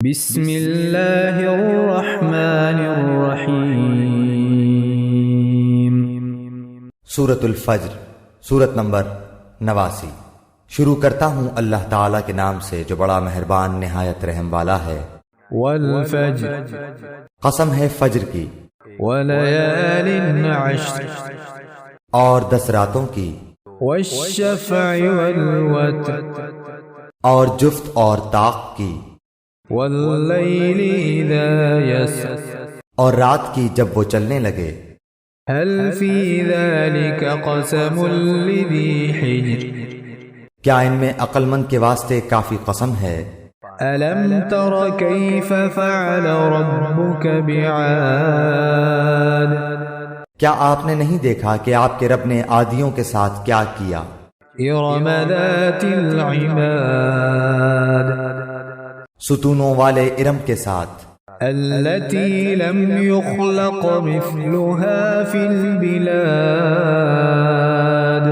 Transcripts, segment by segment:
بسم اللہ الرحمن الرحیم۔ سورۃ الفجر، سورت نمبر 89۔ شروع کرتا ہوں اللہ تعالیٰ کے نام سے جو بڑا مہربان نہایت رحم والا ہے۔ والفجر، قسم ہے فجر کی، ولیال عشر، اور 10 راتوں کی، والشفع والوتر، اور جفت اور طاق کی، واللیل اذا یسر، اور رات کی جب وہ چلنے لگے۔ هل فی ذلک قسم لذی حجر، کیا ان میں عقل مند کے واسطے کافی قسم ہے؟ الم تر کیف فعل ربک بعاد، کیا آپ نے نہیں دیکھا کہ آپ کے رب نے عادیوں کے ساتھ کیا کیا؟ ارم ذات العماد، ستونوں والے ارم کے ساتھ، التي لم يخلق مثلها في البلاد،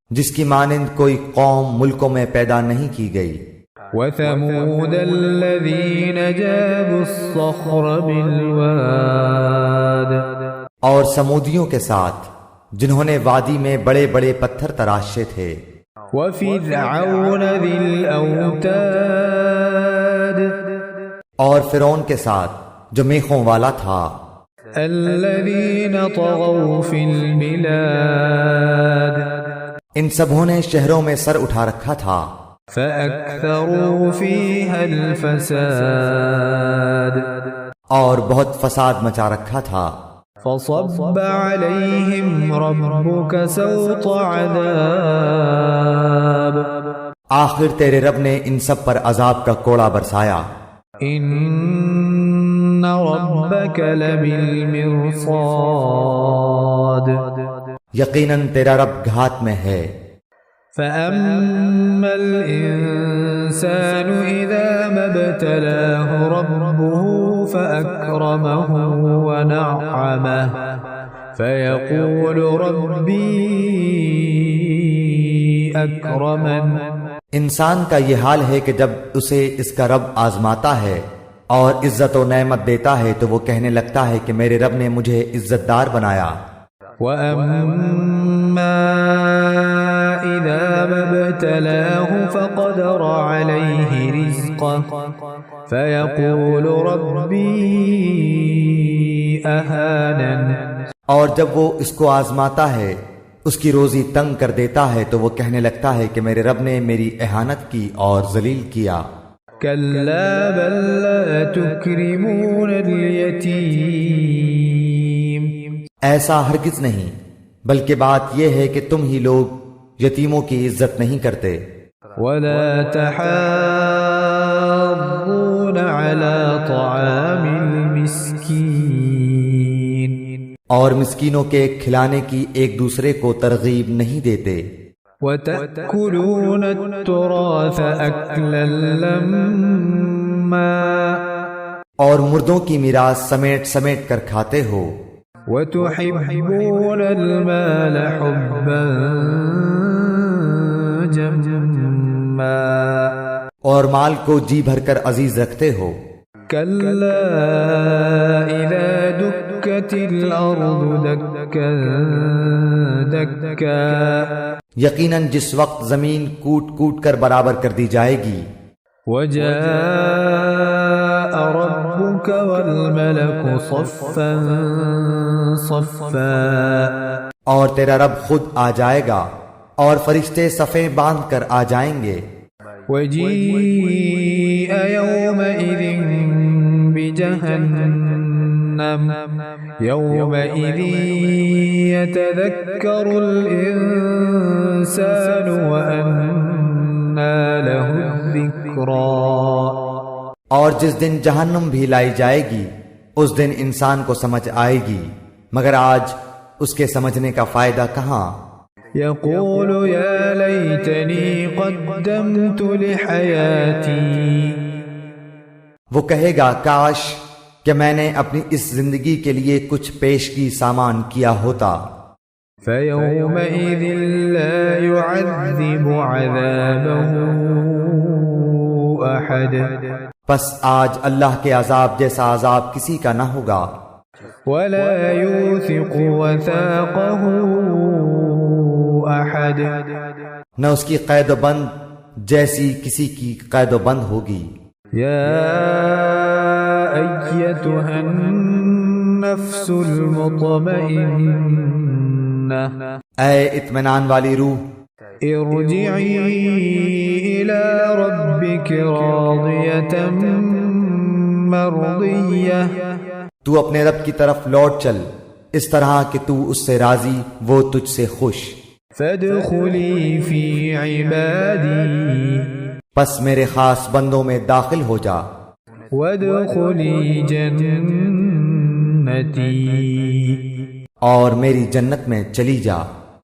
جس کی مانند کوئی قوم ملکوں میں پیدا نہیں کی گئی۔ وثمود الذين جابوا الصخر بالواد، اور سمودیوں کے ساتھ جنہوں نے وادی میں بڑے بڑے پتھر تراشے تھے۔ وفرعون ذي الأوتاد، اور فرعون کے ساتھ جو میخوں والا تھا۔ الذين طغوا في البلاد، ان سبوں نے شہروں میں سر اٹھا رکھا تھا۔ فأكثروا فيها الفساد، اور بہت فساد مچا رکھا تھا۔ فصب عليهم ربك سوط عذاب، آخر تیرے رب نے ان سب پر عذاب کا کوڑا برسایا۔ ان ربك لبالمرصاد، یقیناً تیرا رب گھات میں ہے۔ فأما الإنسان إذا ما ابتلاه ربه فأكرمه ونعمه فيقول ربي أكرمن، انسان کا یہ حال ہے کہ جب اسے اس کا رب آزماتا ہے اور عزت و نعمت دیتا ہے تو وہ کہنے لگتا ہے کہ میرے رب نے مجھے عزت دار بنایا۔ وَأَمَّا إِذَا مَا ابْتَلَاهُ فَقَدَرَ عَلَيْهِ رِزْقَهُ فَيَقُولُ رَبِّي أَهَانَنِ، اور جب وہ اس کو آزماتا ہے، اس کی روزی تنگ کر دیتا ہے تو وہ کہنے لگتا ہے کہ میرے رب نے میری اہانت کی اور ذلیل کیا۔ كَلَّا بَل لَّا تُكْرِمُونَ الْيَتِيمَ، ایسا ہرگز نہیں، بلکہ بات یہ ہے کہ تم ہی لوگ یتیموں کی عزت نہیں کرتے۔ وَلَا تَحَاضُّونَ عَلَى طَعَامِ الْمِسْكِينِ، اور مسکینوں کے کھلانے کی ایک دوسرے کو ترغیب نہیں دیتے۔ وَتَأْكُلُونَ التُّرَاثَ أَكْلًا لَمًّا، اور مردوں کی میراث سمیٹ سمیٹ کر کھاتے ہو۔ وَتُحِبُّونَ الْمَالَ حُبًّا جَمًّا، اور مال کو جی بھر کر عزیز رکھتے ہو۔ كَلَّا إِذَا دُكَّتِ الْأَرْضُ دَكًّا دَكًّا، یقیناً جس وقت زمین کوٹ کوٹ کر برابر کر دی جائے گی۔ وَجَاءَ رَبُّكَ وَالْمَلَكُ صَفًّا صَفًّا، اور تیرا رب خود آ جائے گا اور فرشتے صفیں باندھ کر آ جائیں گے۔ وَجِيءَ يَوْمَئِذٍ بِجَهَنَّمَ يَوْمَئِذٍ يَتَذَكَّرُ الْإِنسَانُ وَأَنَّى لَهُ الذِّكْرَى، اور جس دن جہنم بھی لائی جائے گی اس دن انسان کو سمجھ آئے گی، مگر آج اس کے سمجھنے کا فائدہ کہاں۔ يقول يا ليتني قدمت لحياتي، وہ کہے گا کاش کہ میں نے اپنی اس زندگی کے لیے کچھ پیشگی سامان کیا ہوتا۔ فيومئذ لا يعذب عذابه أحد، پس آج اللہ کے عذاب جیسا عذاب کسی کا نہ ہوگا، ولا يوثق وثاقه أحد. نہ اس کی قید و بند جیسی کسی کی قید و بند ہوگی۔ يا أيتها النفس المطمئنة اے اطمینان والی روح، ارجعي إلى ربك راضية مرضية تو اپنے رب کی طرف لوٹ چل اس طرح کہ تو اس سے راضی، وہ تجھ سے خوش۔ فادخلي في عبادي پس میرے خاص بندوں میں داخل ہو جا، وادخلي جنتي اور میری جنت میں چلی جا۔